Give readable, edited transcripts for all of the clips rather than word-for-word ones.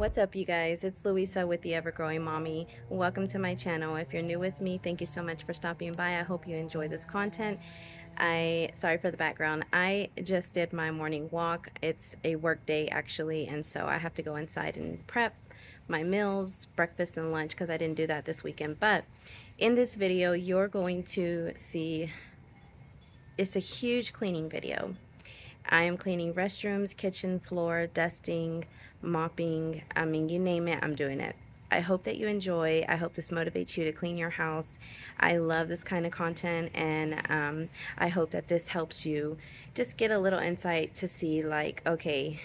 What's up, you guys? It's Louisa with the Ever-Growing Mommy. Welcome to my channel. If you're new with me, thank you so much for stopping by. I hope you enjoy this content. Sorry for the background. I just did my morning walk. It's a work day actually, and so I have to go inside and prep my meals, breakfast and lunch, because I didn't do that this weekend. But in this video, you're going to see it's a huge cleaning video. I am cleaning restrooms, kitchen floor, dusting, mopping. I mean, you name it, I'm doing it. I hope that you enjoy. I hope this motivates you to clean your house. I love this kind of content, and I hope that this helps you just get a little insight to see, like, okay,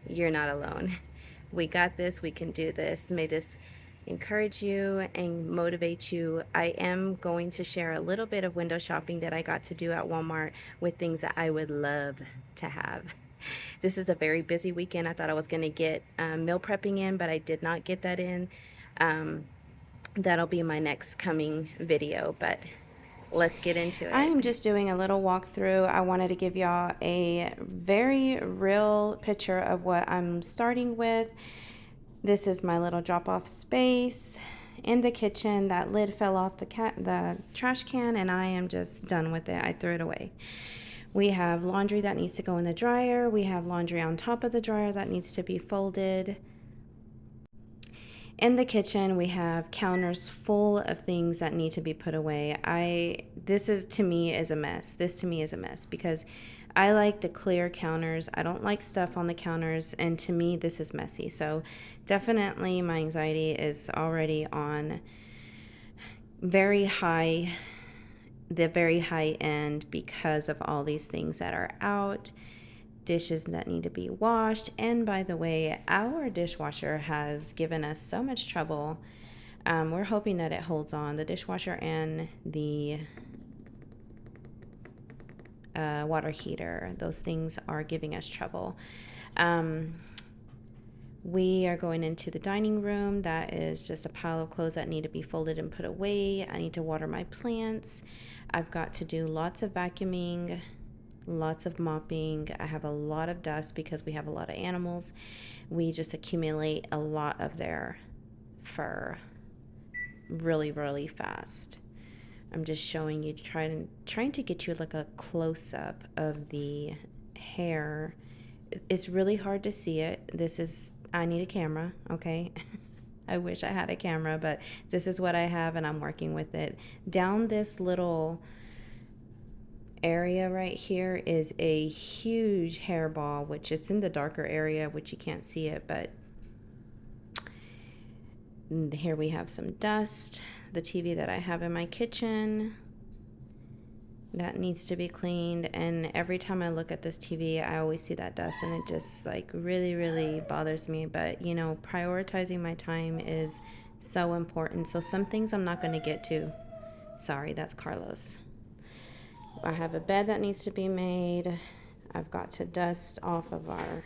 you're not alone. We got this. We can do this. May this encourage you and motivate you. I am going to share a little bit of window shopping that I got to do at Walmart with things that I would love to have. This is a very busy weekend. I thought I was going to get meal prepping in, but I did not get that in. Um, that'll be my next coming video, but let's get into it. I am just doing a little walkthrough. I wanted to give y'all a very real picture of what I'm starting with. This is my little drop-off space in the kitchen. That lid fell off the trash can, and I am just done with it. I threw it away. We have laundry that needs to go in the dryer. We have laundry on top of the dryer that needs to be folded. In the kitchen, we have counters full of things that need to be put away. This is to me is a mess. This to me is a mess because I like the clear counters. I don't like stuff on the counters, and to me this is messy. So definitely my anxiety is already on very high, the very high end because of all these things that are out. Dishes that need to be washed. And by the way, our dishwasher has given us so much trouble. We're hoping that it holds on. The dishwasher and the water heater, those things are giving us trouble. We are going into the dining room. That is just a pile of clothes that need to be folded and put away. I need to water my plants. I've got to do lots of vacuuming, lots of mopping. I have a lot of dust because we have a lot of animals. We just accumulate a lot of their fur really, really fast. I'm just showing you, trying to get you like a close-up of the hair. It's really hard to see it. I need a camera, okay? I wish I had a camera, but this is what I have and I'm working with it. Down this little area right here is a huge hairball, which it's in the darker area, which you can't see it, but here we have some dust. The TV that I have in my kitchen, that needs to be cleaned, and every time I look at this TV I always see that dust and it just like really, really bothers me. But you know, prioritizing my time is so important. So some things I'm not going to get to. Sorry, that's Carlos. I have a bed that needs to be made. I've got to dust off of our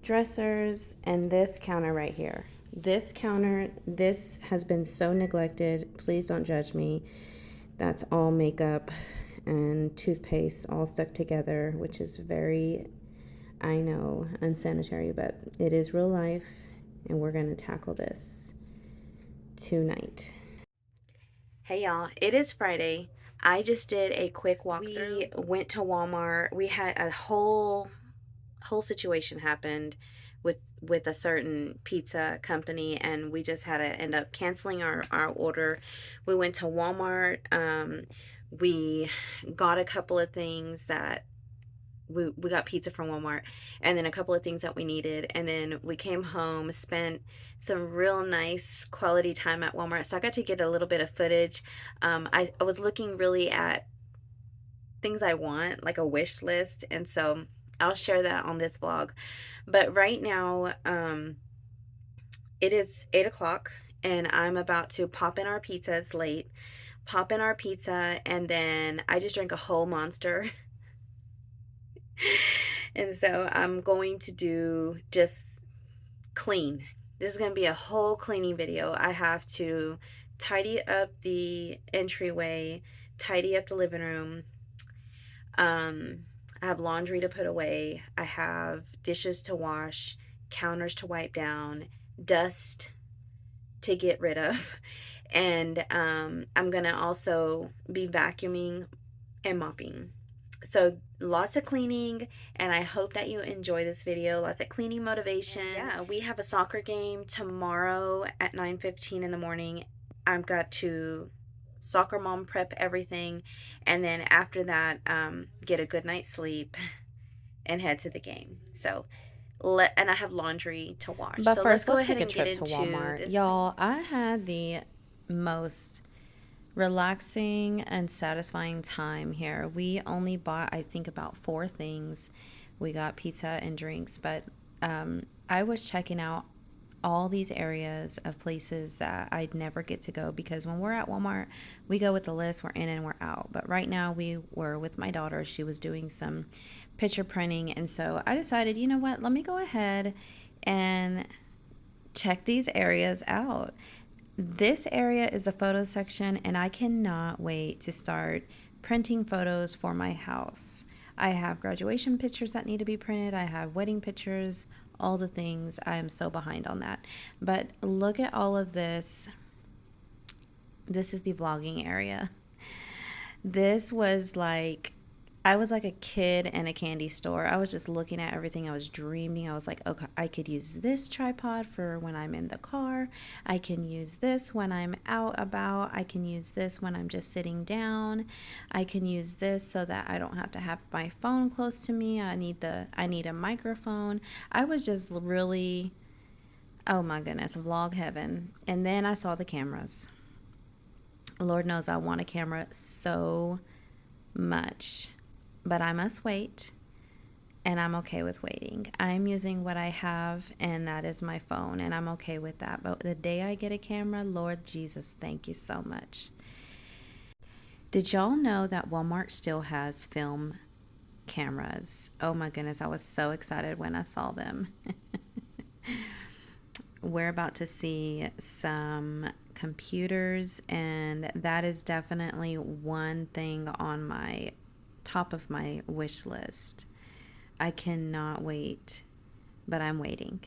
dressers, and this counter right here. This counter, this has been so neglected. Please don't judge me. That's all makeup and toothpaste all stuck together, which is very, I know, unsanitary, but it is real life, and we're going to tackle this tonight. Hey y'all, it is Friday. I just did a quick walkthrough. We went to Walmart. We had a whole situation happened with a certain pizza company, and we just had to end up canceling our order. We went to Walmart. We got a couple of things that we got pizza from Walmart, and then a couple of things that we needed, and then we came home, spent some real nice quality time at Walmart. So I got to get a little bit of footage. I was looking really at things I want, like a wish list, and so I'll share that on this vlog. But right now, it is 8 o'clock, and I'm about to pop in our pizza. It's late. Pop in our pizza, and then I just drank a whole Monster. And so I'm going to do just clean. This is going to be a whole cleaning video. I have to tidy up the entryway, tidy up the living room. I have laundry to put away. I have dishes to wash, counters to wipe down, dust to get rid of, and I'm gonna also be vacuuming and mopping. So lots of cleaning, and I hope that you enjoy this video. Lots of cleaning motivation. And yeah, we have a soccer game tomorrow at 9:15 in the morning. I've got to soccer mom prep everything, and then after that, get a good night's sleep and head to the game. So and I have laundry to wash. But So let's first, go let's ahead take a and get trip to into Walmart. this. Y'all, I had the most relaxing and satisfying time here. We only bought, I think, about 4 things. We got pizza and drinks, but I was checking out all these areas of places that I'd never get to go because when we're at Walmart, we go with the list, we're in and we're out. But right now we were with my daughter. She was doing some picture printing, and so I decided, you know what, let me go ahead and check these areas out. This area is the photo section, and I cannot wait to start printing photos for my house. I have graduation pictures that need to be printed, I have wedding pictures, all the things. I am so behind on that. But look at all of this. This is the vlogging area. This was like, I was like a kid in a candy store. I was just looking at everything. I was dreaming. I was like, okay, I could use this tripod for when I'm in the car. I can use this when I'm out about. I can use this when I'm just sitting down. I can use this so that I don't have to have my phone close to me. I need a microphone. I was just really, oh my goodness, vlog heaven. And then I saw the cameras. Lord knows I want a camera so much, but I must wait, and I'm okay with waiting. I'm using what I have, and that is my phone, and I'm okay with that. But the day I get a camera, Lord Jesus, thank you so much. Did y'all know that Walmart still has film cameras? Oh my goodness, I was so excited when I saw them. We're about to see some computers, and that is definitely one thing on my top of my wish list. I cannot wait, but I'm waiting.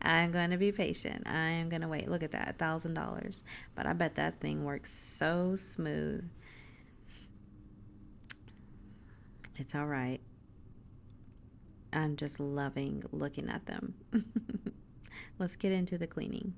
I'm going to be patient. I am going to wait. Look at that, $1,000. But I bet that thing works so smooth. It's all right. I'm just loving looking at them. Let's get into the cleaning.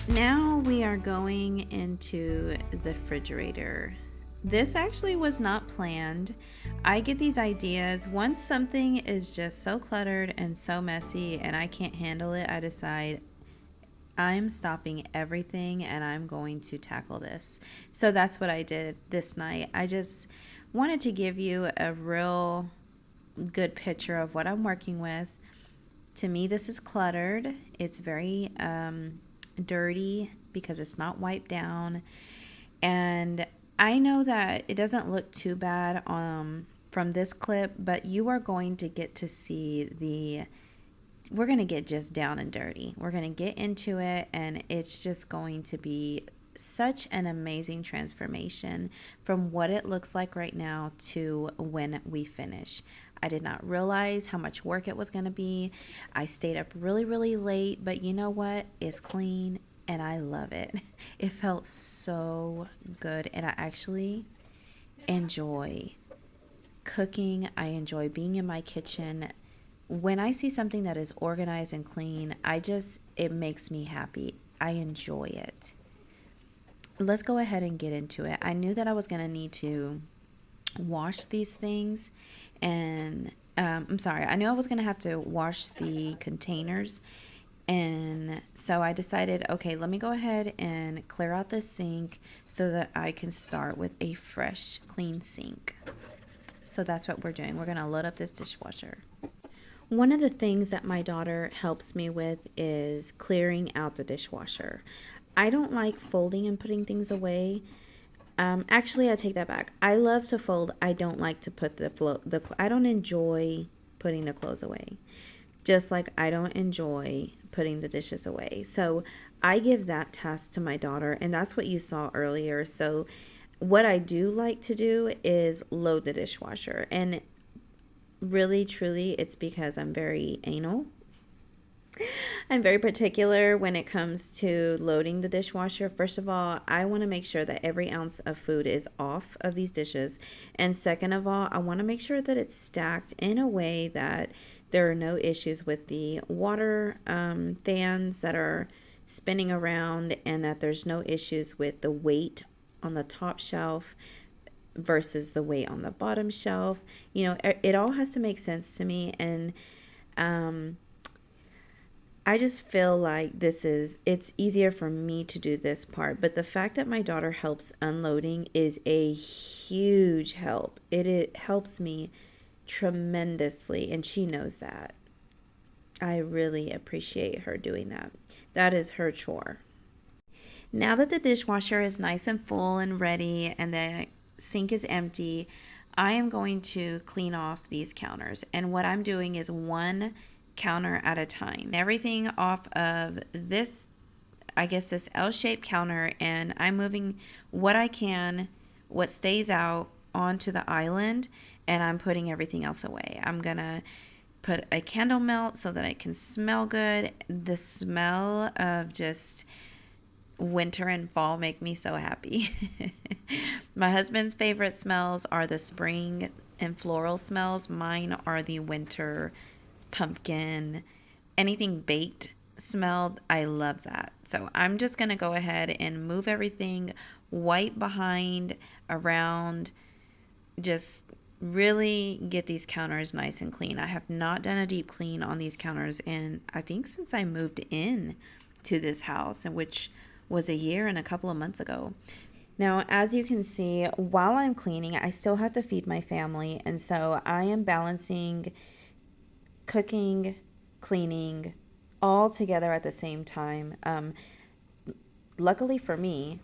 Now we are going into the refrigerator. This actually was not planned. I get these ideas once something is just so cluttered and so messy and I can't handle it. I decide I'm stopping everything and I'm going to tackle this. So that's what I did this night. I just wanted to give you a real good picture of what I'm working with. To me, this is cluttered. It's very dirty because it's not wiped down. And I know that it doesn't look too bad from this clip, but you are going to get to see we're going to get just down and dirty. We're going to get into it, and it's just going to be such an amazing transformation from what it looks like right now to when we finish. I did not realize how much work it was going to be. I stayed up really, really late, but you know what? It's clean and I love it. It felt so good, and I actually enjoy cooking. I enjoy being in my kitchen. When I see something that is organized and clean, it makes me happy. I enjoy it. Let's go ahead and get into it. I knew that I was going to need to wash these things, and I'm sorry, I knew I was going to have to wash the containers. And so I decided, okay, let me go ahead and clear out this sink so that I can start with a fresh, clean sink. So that's what we're doing. We're going to load up this dishwasher. One of the things that my daughter helps me with is clearing out the dishwasher. I don't like folding and putting things away. Actually, I take that back. I love to fold. I don't like to put I don't enjoy putting the clothes away. Just like I don't enjoy putting the dishes away. So I give that task to my daughter, and that's what you saw earlier. So what I do like to do is load the dishwasher. And really, truly, it's because I'm very anal. I'm very particular when it comes to loading the dishwasher. First of all, I want to make sure that every ounce of food is off of these dishes. And second of all, I want to make sure that it's stacked in a way that there are no issues with the water fans that are spinning around, and that there's no issues with the weight on the top shelf versus the weight on the bottom shelf. You know, it all has to make sense to me. And I just feel like it's easier for me to do this part. But the fact that my daughter helps unloading is a huge help. It helps me tremendously, and she knows that. I really appreciate her doing that. That is her chore. Now that the dishwasher is nice and full and ready and the sink is empty, I am going to clean off these counters. And what I'm doing is one counter at a time. Everything off of this, I guess, this L-shaped counter, and I'm moving what I can, what stays out, onto the island, and I'm putting everything else away. I'm going to put a candle melt so that it can smell good. The smell of just winter and fall make me so happy. My husband's favorite smells are the spring and floral smells. Mine are the winter, pumpkin, anything baked smell. I love that. So I'm just going to go ahead and move everything, wipe behind, around, just really get these counters nice and clean. I have not done a deep clean on these counters in, I think, since I moved in to this house, which was a year and a couple of months ago. Now, as you can see, while I'm cleaning, I still have to feed my family, and so I am balancing cooking, cleaning, all together at the same time. Luckily for me,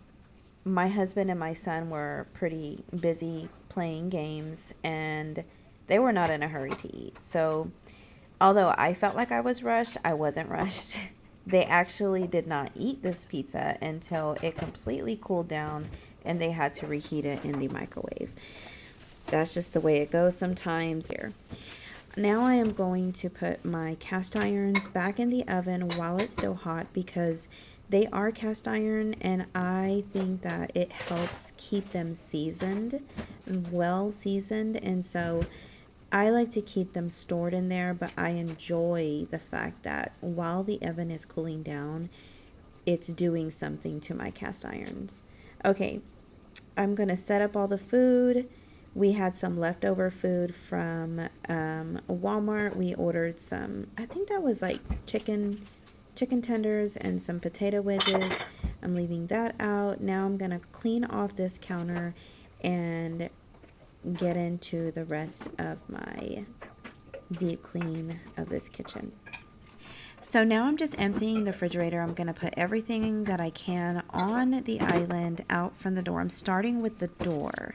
my husband and my son were pretty busy playing games, and they were not in a hurry to eat. So although I felt like I was rushed, I wasn't rushed. They actually did not eat this pizza until it completely cooled down and they had to reheat it in the microwave. That's just the way it goes sometimes here. Now I am going to put my cast irons back in the oven while it's still hot, because they are cast iron, and I think that it helps keep them seasoned, well seasoned, and so I like to keep them stored in there, but I enjoy the fact that while the oven is cooling down, it's doing something to my cast irons. Okay, I'm going to set up all the food. We had some leftover food from Walmart. We ordered some, I think that was like chicken tenders and some potato wedges. I'm leaving that out. Now I'm going to clean off this counter and get into the rest of my deep clean of this kitchen. So now I'm just emptying the refrigerator. I'm going to put everything that I can on the island out from the door. I'm starting with the door.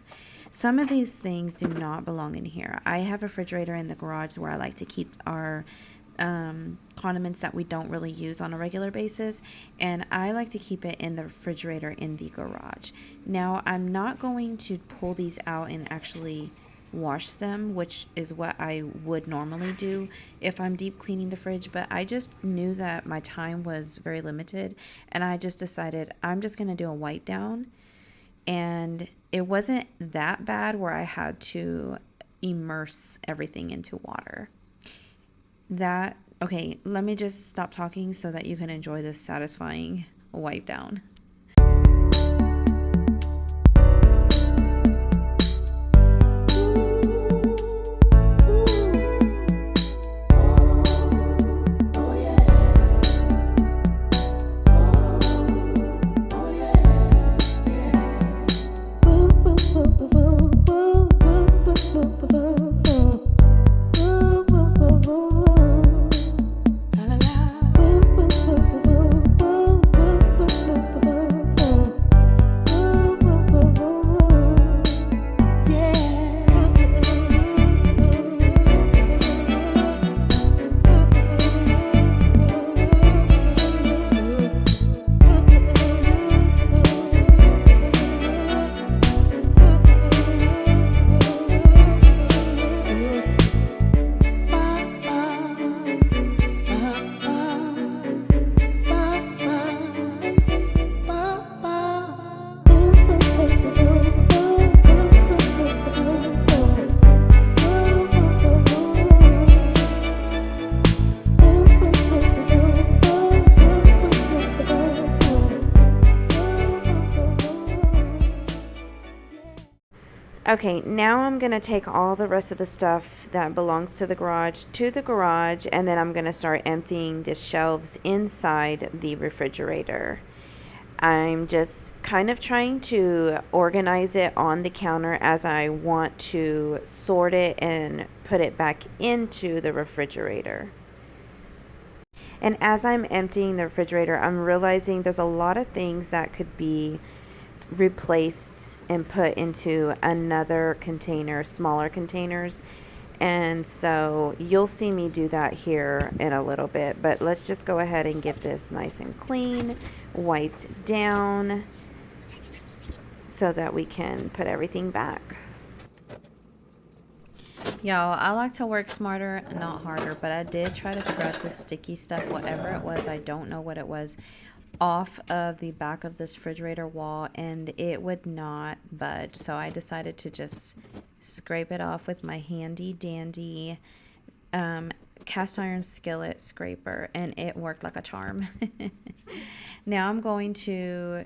Some of these things do not belong in here. I have a refrigerator in the garage where I like to keep our condiments that we don't really use on a regular basis, and I like to keep it in the refrigerator in the garage. Now I'm not going to pull these out and actually wash them, which is what I would normally do if I'm deep cleaning the fridge, but I just knew that my time was very limited, and I just decided I'm just going to do a wipe down. And it wasn't that bad where I had to immerse everything into water. Okay, let me just stop talking so that you can enjoy this satisfying wipe down. Okay, now I'm going to take all the rest of the stuff that belongs to the garage, and then I'm going to start emptying the shelves inside the refrigerator. I'm just kind of trying to organize it on the counter as I want to sort it and put it back into the refrigerator. And as I'm emptying the refrigerator, I'm realizing there's a lot of things that could be replaced and put into another container, smaller containers. And so you'll see me do that here in a little bit, but let's just go ahead and get this nice and clean, wiped down, so that we can put everything back. Y'all, I like to work smarter, not harder, but I did try to scrub this sticky stuff, whatever it was, I don't know what it was, off of the back of this refrigerator wall, and it would not budge. So I decided to just scrape it off with my handy dandy cast iron skillet scraper, and it worked like a charm. Now I'm going to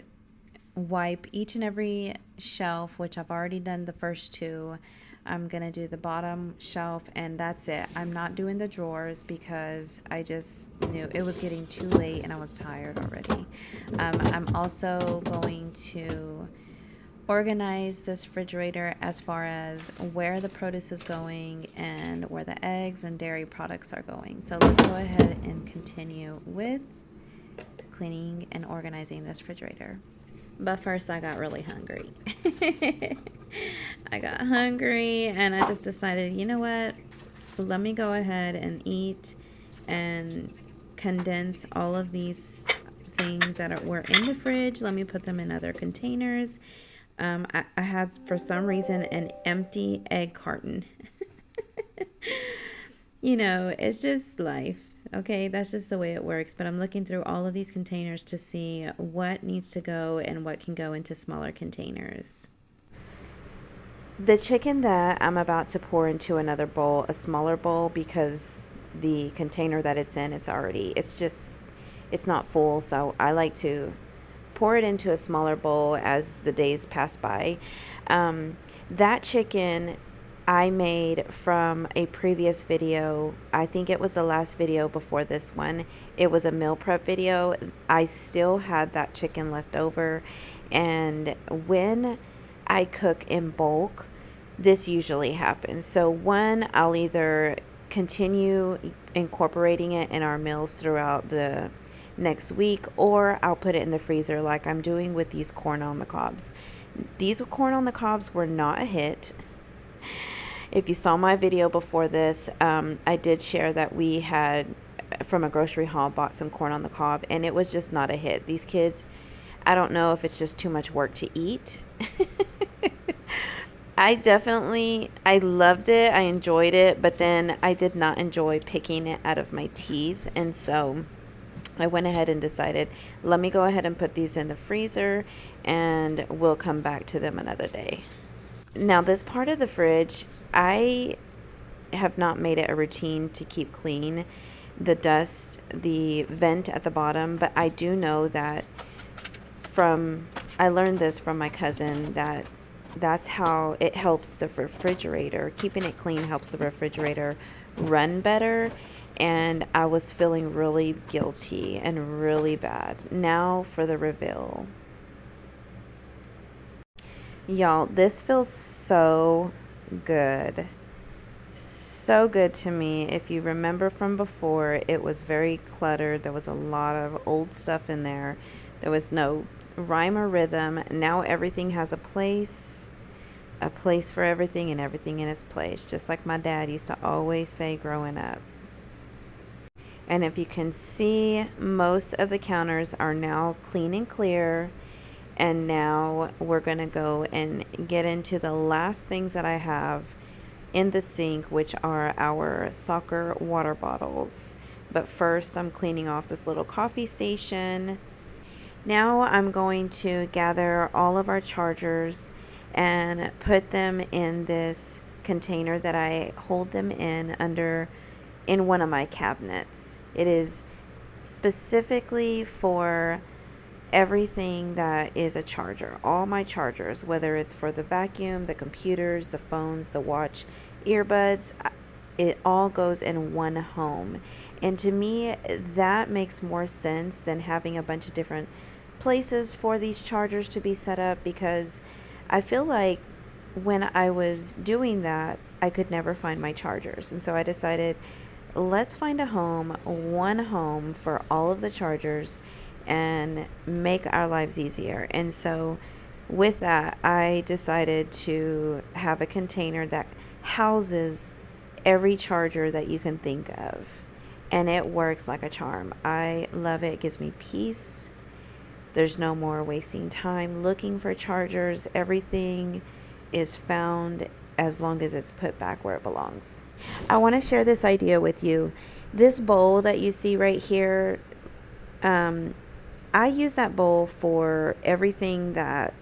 wipe each and every shelf, which I've already done the first two. I'm going to do the bottom shelf, and that's it. I'm not doing the drawers because I just knew it was getting too late and I was tired already. I'm also going to organize this refrigerator as far as where the produce is going and where the eggs and dairy products are going. So let's go ahead and continue with cleaning and organizing this refrigerator. But first, I got really hungry. I got hungry and I just decided, you know what? Let me go ahead and eat and condense all of these things that were in the fridge. Let me put them in other containers. I had, for some reason, an empty egg carton. You know, it's just life. Okay, that's just the way it works. But I'm looking through all of these containers to see what needs to go and what can go into smaller containers. The chicken that I'm about to pour into another bowl, a smaller bowl, because the container that it's in, it's not full. So I like to pour it into a smaller bowl as the days pass by. That chicken I made from a previous video. I think it was the last video before this one. It was a meal prep video. I still had that chicken left over, and when I cook in bulk, this usually happens. So one, I'll either continue incorporating it in our meals throughout the next week, or I'll put it in the freezer like I'm doing with these corn on the cobs. These corn on the cobs were not a hit. If you saw my video before this, I did share that we had, from a grocery haul, bought some corn on the cob, and it was just not a hit. These kids, I don't know if it's just too much work to eat. I loved it. I enjoyed it, but then I did not enjoy picking it out of my teeth. And so I went ahead and decided, let me go ahead and put these in the freezer and we'll come back to them another day. Now, this part of the fridge, I have not made it a routine to keep clean, the dust, the vent at the bottom, but I do know that I learned this from my cousin, that's how it helps the refrigerator. Keeping it clean helps the refrigerator run better. And I was feeling really guilty and really bad. Now for the reveal. Y'all, this feels so good. So good to me. If you remember from before, it was very cluttered. There was a lot of old stuff in there. There was no rhyme or rhythm. Now everything has a place for everything, and everything in its place, just like my dad used to always say growing up. And if you can see, most of the counters are now clean and clear. And now we're going to go and get into the last things that I have in the sink, which are our soccer water bottles. But first, I'm cleaning off this little coffee station. Now I'm going to gather all of our chargers and put them in this container that I hold them in one of my cabinets. It is specifically for everything that is a charger. All my chargers, whether it's for the vacuum, the computers, the phones, the watch, earbuds, it all goes in one home. And to me, that makes more sense than having a bunch of different places for these chargers to be set up, because I feel like when I was doing that, I could never find my chargers. And so I decided, let's find one home for all of the chargers and make our lives easier. And so with that, I decided to have a container that houses every charger that you can think of. And it works like a charm. I love it. It gives me peace. There's no more wasting time looking for chargers. Everything is found as long as it's put back where it belongs. I want to share this idea with you. This bowl that you see right here, I use that bowl for everything that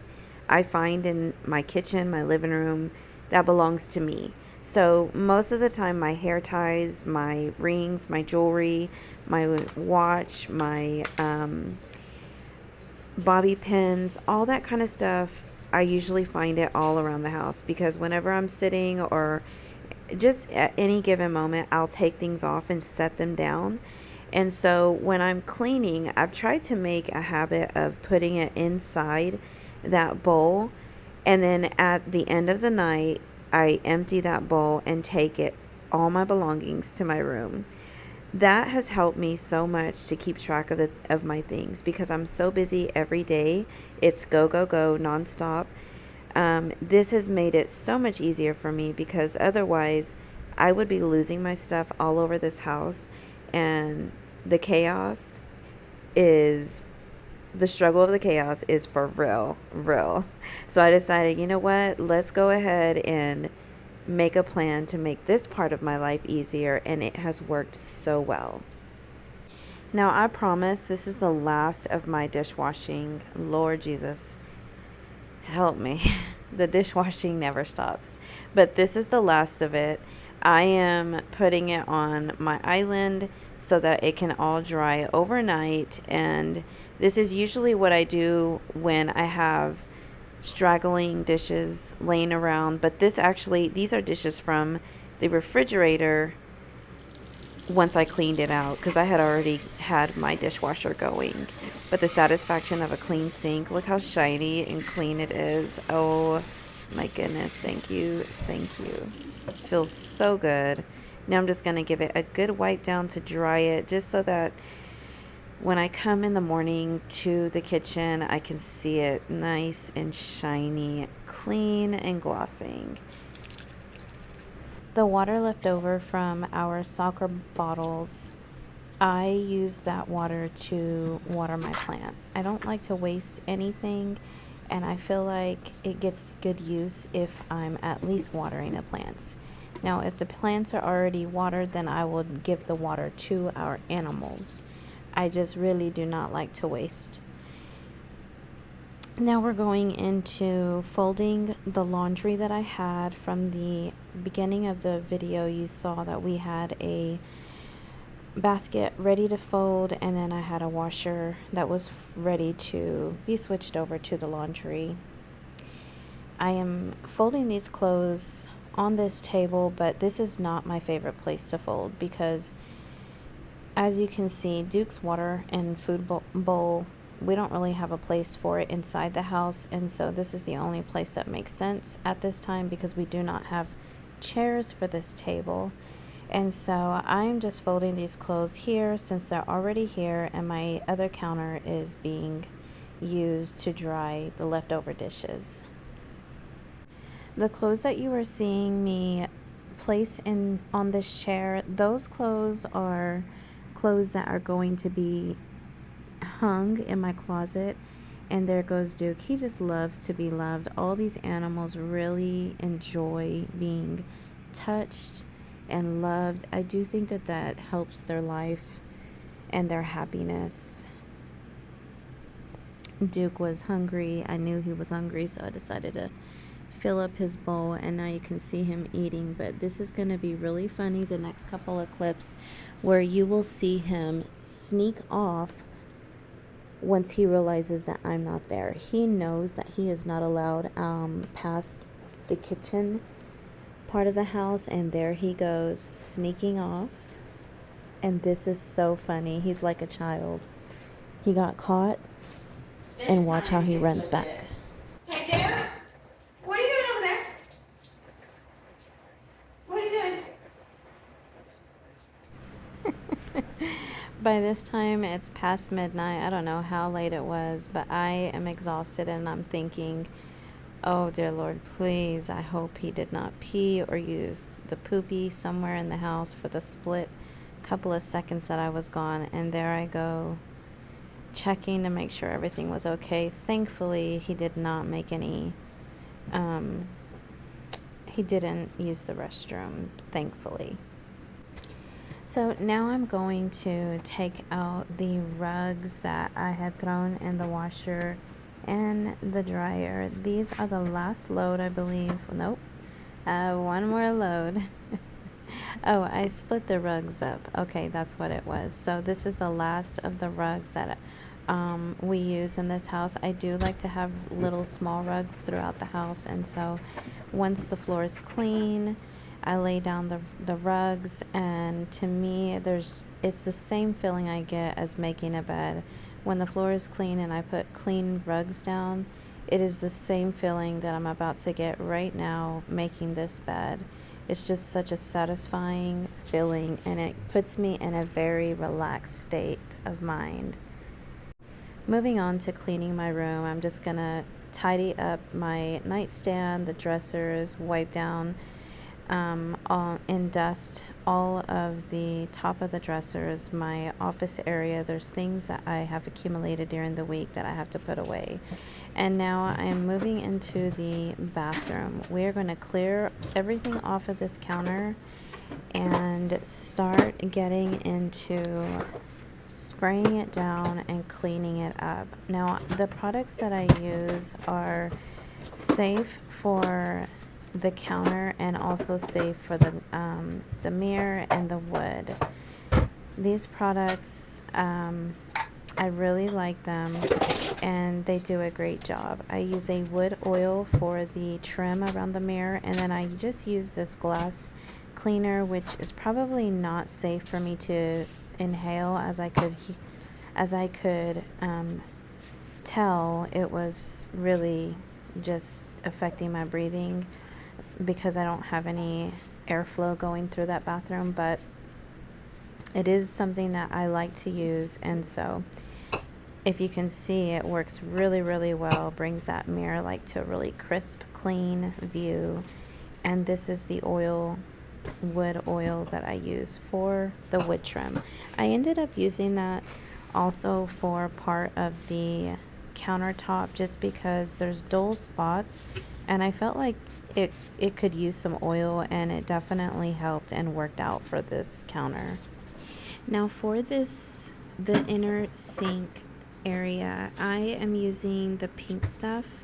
I find in my kitchen, my living room, that belongs to me. So most of the time, my hair ties, my rings, my jewelry, my watch, my bobby pins, all that kind of stuff, I usually find it all around the house, because whenever I'm sitting or just at any given moment, I'll take things off and set them down. And so when I'm cleaning, I've tried to make a habit of putting it inside that bowl, and then at the end of the night, I empty that bowl and take all my belongings to my room. That has helped me so much to keep track of my things, because I'm so busy every day. It's go, go, go nonstop. This has made it so much easier for me, because otherwise I would be losing my stuff all over this house, and the struggle of the chaos is for real. So I decided, you know what? Let's go ahead and make a plan to make this part of my life easier, and it has worked so well. Now, I promise this is the last of my dishwashing. Lord Jesus, help me. The dishwashing never stops. But this is the last of it. I am putting it on my island so that it can all dry overnight, and this is usually what I do when I have straggling dishes laying around. But these are dishes from the refrigerator once I cleaned it out, because I had already had my dishwasher going. But the satisfaction of a clean sink, look how shiny and clean it is. Oh my goodness, thank you. It feels so good. Now I'm just going to give it a good wipe down to dry it, just so that when I come in the morning to the kitchen, I can see it nice and shiny, clean and glossing. The water left over from our soccer bottles, I use that water to water my plants. I don't like to waste anything, and I feel like it gets good use if I'm at least watering the plants. Now, if the plants are already watered, then I will give the water to our animals. I just really do not like to waste. Now we're going into folding the laundry that I had from the beginning of the video. You saw that we had a basket ready to fold, and then I had a washer that was ready to be switched over to the laundry. I am folding these clothes on this table, but this is not my favorite place to fold because, as you can see, Duke's water and food bowl, we don't really have a place for it inside the house, and so this is the only place that makes sense at this time because we do not have chairs for this table. And so I'm just folding these clothes here since they're already here, and my other counter is being used to dry the leftover dishes. The clothes that you are seeing me place in on this chair, those clothes are clothes that are going to be hung in my closet. And there goes Duke. He just loves to be loved. All these animals really enjoy being touched and loved. I do think that that helps their life and their happiness. Duke was hungry. I knew he was hungry, so I decided to fill up his bowl, and now you can see him eating. But this is going to be really funny, the next couple of clips, where you will see him sneak off once he realizes that I'm not there. He knows that he is not allowed past the kitchen part of the house, and there he goes sneaking off. And this is so funny. He's like a child. He got caught, and watch how he runs back. Hey, Duke, what are you doing over there? What are you doing? By this time it's past midnight. I don't know how late it was, but I am exhausted, and I'm thinking, oh dear Lord, please, I hope he did not pee or use the poopy somewhere in the house for the split couple of seconds that I was gone. And there I go, checking to make sure everything was okay. Thankfully, he did not make any, he didn't use the restroom, thankfully. So now I'm going to take out the rugs that I had thrown in the washer and the dryer. These are the last load, I believe. Nope. One more load. Oh, I split the rugs up. Okay, that's what it was. So this is the last of the rugs that we use in this house. I do like to have little small rugs throughout the house, and so once the floor is clean, I lay down the rugs, and to me, it's the same feeling I get as making a bed. When the floor is clean and I put clean rugs down, it is the same feeling that I'm about to get right now making this bed. It's just such a satisfying feeling, and it puts me in a very relaxed state of mind. Moving on to cleaning my room, I'm just gonna tidy up my nightstand, the dressers, wipe down in dust all of the top of the dressers, my office area. There's things that I have accumulated during the week that I have to put away. And now I'm moving into the bathroom. We're going to clear everything off of this counter and start getting into spraying it down and cleaning it up. Now, the products that I use are safe for the counter and also safe for the mirror and the wood. These products, I really like them, and they do a great job. I use a wood oil for the trim around the mirror, and then I just use this glass cleaner, which is probably not safe for me to inhale, as I could tell. It was really just affecting my breathing. because I don't have any airflow going through that bathroom, but it is something that I like to use. And so if you can see, it works really, really well, brings that mirror like to a really crisp, clean view. And this is the wood oil that I use for the wood trim. I ended up using that also for part of the countertop just because there's dull spots, and I felt like it could use some oil, and it definitely helped and worked out for this counter. Now for the inner sink area, I am using the pink stuff.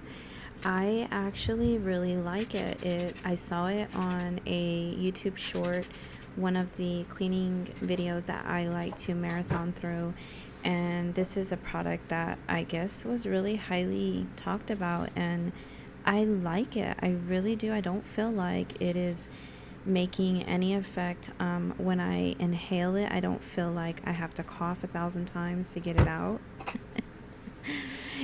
I actually really like it. I saw it on a YouTube short, one of the cleaning videos that I like to marathon through. And this is a product that I guess was really highly talked about, and I like it. I really do. I don't feel like it is making any effect. When I inhale it, I don't feel like I have to cough 1,000 times to get it out.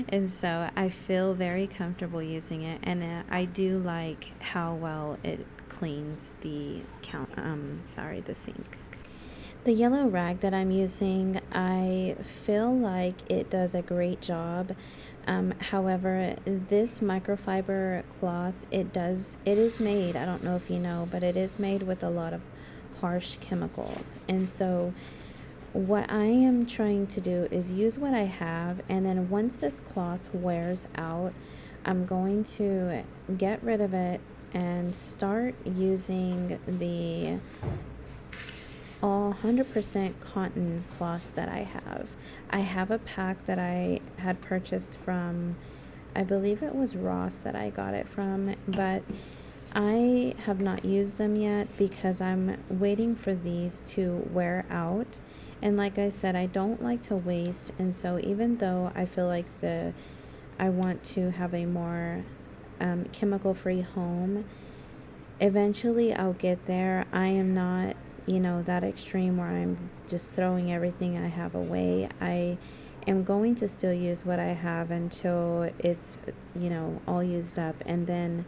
And so I feel very comfortable using it, and I do like how well it cleans the the sink. The yellow rag that I'm using, I feel like it does a great job. However, this microfiber cloth, it is made, I don't know if you know, but it is made with a lot of harsh chemicals. And so what I am trying to do is use what I have, and then once this cloth wears out, I'm going to get rid of it and start using the all 100% cotton cloths that I have. I have a pack that I had purchased from, I believe it was Ross that I got it from, but I have not used them yet because I'm waiting for these to wear out. And like I said, I don't like to waste, and so even though I feel like I want to have a more chemical-free home, eventually I'll get there. I am not, that extreme where I'm just throwing everything I have away. I am going to still use what I have until it's, all used up, and then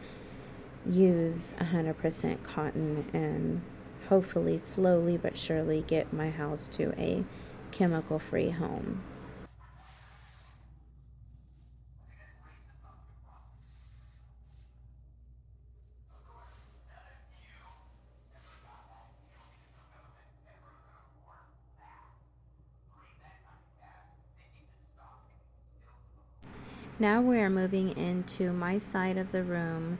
use 100% cotton, and hopefully slowly but surely get my house to a chemical-free home. Now we are moving into my side of the room.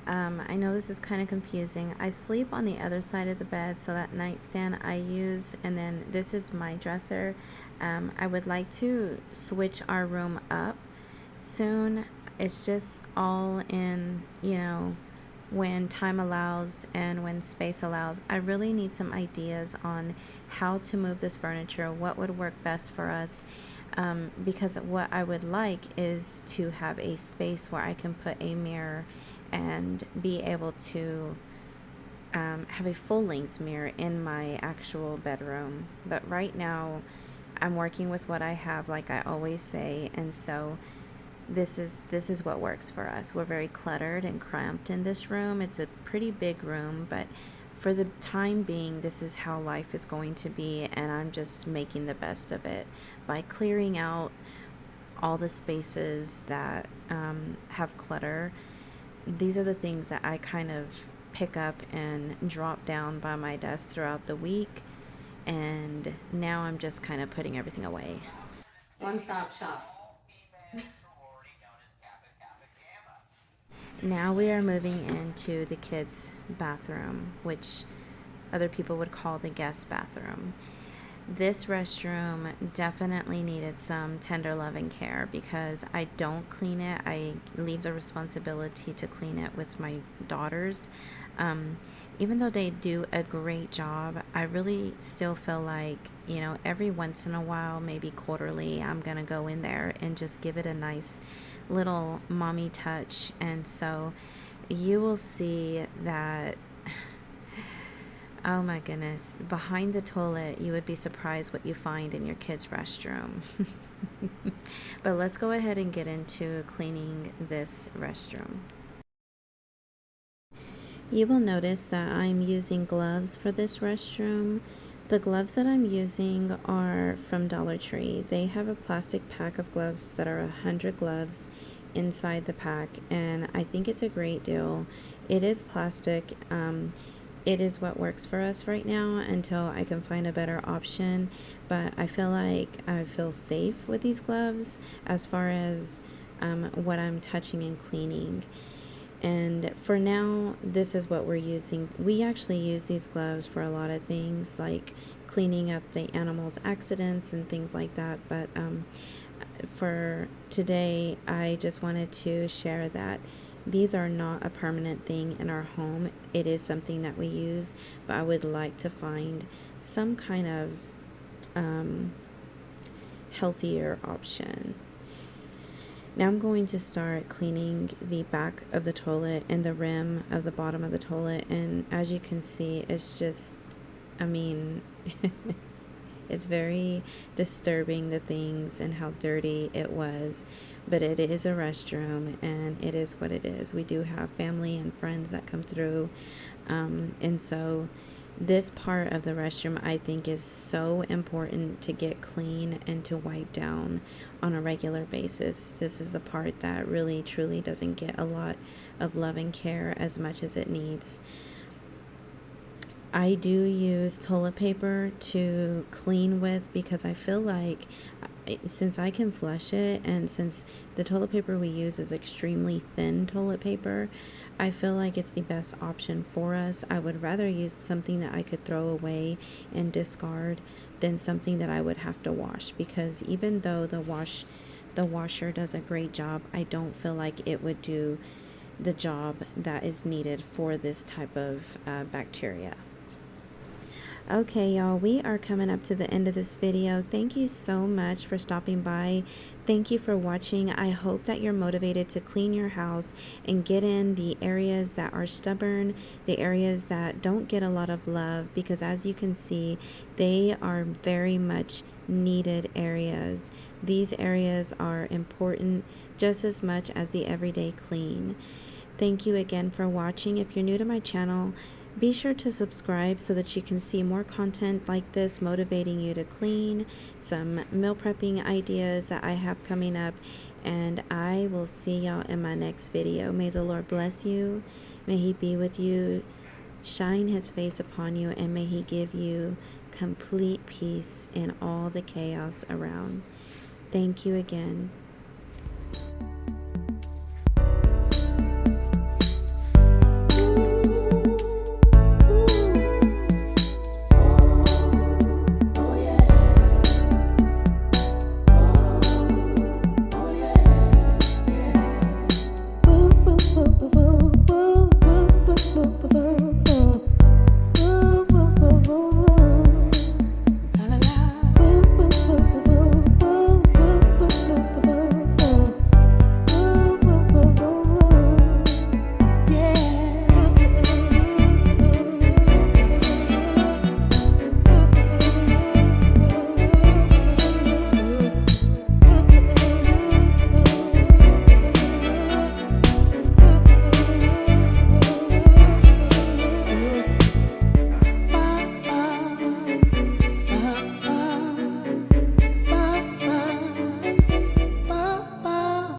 I know this is kind of confusing. I sleep on the other side of the bed, so that nightstand I use, and then this is my dresser. I would like to switch our room up soon. It's just all in, when time allows and when space allows. I really need some ideas on how to move this furniture, what would work best for us. Because what I would like is to have a space where I can put a mirror and be able to have a full length mirror in my actual bedroom. But right now, I'm working with what I have, like I always say, and so this is what works for us. We're very cluttered and cramped in this room. It's a pretty big room, but for the time being, this is how life is going to be, and I'm just making the best of it by clearing out all the spaces that have clutter. These are the things that I kind of pick up and drop down by my desk throughout the week, and now I'm just kind of putting everything away. One stop shop. Now we are moving into the kids' bathroom, which other people would call the guest bathroom. This restroom definitely needed some tender loving care because I don't clean it. I leave the responsibility to clean it with my daughters. Even though they do a great job, I really still feel like, every once in a while, maybe quarterly, I'm going to go in there and just give it a nice little mommy touch. And so you will see that. Oh my goodness. Behind the toilet, you would be surprised what you find in your kids' restroom. But let's go ahead and get into cleaning this restroom. You will notice that I'm using gloves for this restroom. The gloves that I'm using are from Dollar Tree. They have a plastic pack of gloves that are 100 gloves inside the pack, and I think it's a great deal. It is plastic. It is what works for us right now until I can find a better option, but I feel like I feel safe with these gloves as far as what I'm touching and cleaning. And for now, this is what we're using. We actually use these gloves for a lot of things like cleaning up the animals' accidents and things like that. But for today, I just wanted to share that these are not a permanent thing in our home. It is something that we use, but I would like to find some kind of healthier option. Now I'm going to start cleaning the back of the toilet and the rim of the bottom of the toilet. And as you can see, it's just, I mean, it's very disturbing, the things and how dirty it was. But it is a restroom and it is what it is. We do have family and friends that come through. And so this part of the restroom I think is so important to get clean and to wipe down on a regular basis. This is the part that really truly doesn't get a lot of love and care as much as it needs. I do use toilet paper to clean with because I feel like since I can flush it and since the toilet paper we use is extremely thin toilet paper, I feel like it's the best option for us. I would rather use something that I could throw away and discard than something that I would have to wash, because even though the washer does a great job, I don't feel like it would do the job that is needed for this type of bacteria. Okay, y'all, we are coming up to the end of this video. Thank you so much for stopping by. Thank you for watching. I hope that you're motivated to clean your house and get in the areas that are stubborn, the areas that don't get a lot of love, because as you can see, they are very much needed areas. These areas are important just as much as the everyday clean. Thank you again for watching. If you're new to my channel, be sure to subscribe so that you can see more content like this motivating you to clean, some meal prepping ideas that I have coming up, and I will see y'all in my next video. May the Lord bless you. May He be with you, shine His face upon you, and may He give you complete peace in all the chaos around. Thank you again.